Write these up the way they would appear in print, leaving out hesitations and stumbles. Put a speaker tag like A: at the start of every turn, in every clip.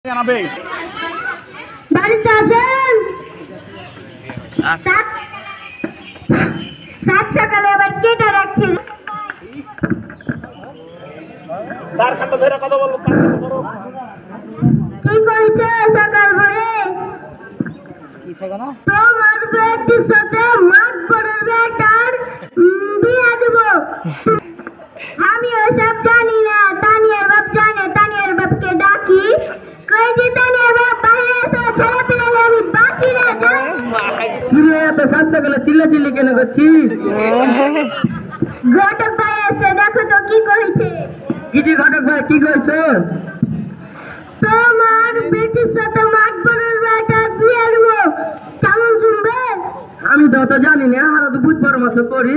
A: জানাবে
B: বাড়িতে আছেন? সাত সকালে আবার কেটে রাখছেন।
A: তার খাতা ধরে কথা বলবো
B: কি করেছে সকাল ভোরে? তোমার বেটির সাথে মাঠ পড়ের বেটার বিয়ে দেব। আমি ওসব জানি না। তানিয়ার বাপ জানে। তানিয়ার বাপকে ডাকি, কই যে তানিয়ার বাপ বাইরে এসে ছেলে পেলে আমি বাকি না।
C: এত শান্ত গেলে চিল্লাচিল্লি কেন করছিস?
B: ঘটক ভাই এসে দেখো তো কি করেছে।
C: কিছু ঘটক ভাই কি করছো?
B: তোমার বেটির সাথে মাঠ পড়ের বেটার বিয়ে দেব। কেমন শুনবে?
C: আমি তো অত জানি না, আর তো বুঝ পরামর্শ করি।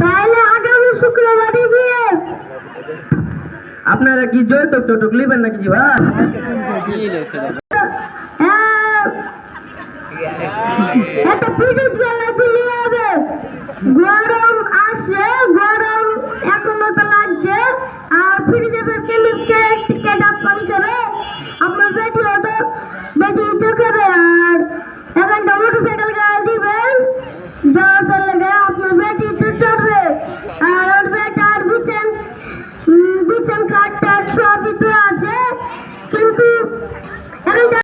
B: তাহলে আগামী শুক্রবারই বিয়ে।
C: আপনারা কি যৌতুক টৌতুক নেবেন না কিছু ভাই?
B: একটা ফ্রিজ গেলে ফিরিয়ে হবে। গরম আসে, গরম এখনো তো লাগছে। আর ফ্রিজে কেমিক্যাল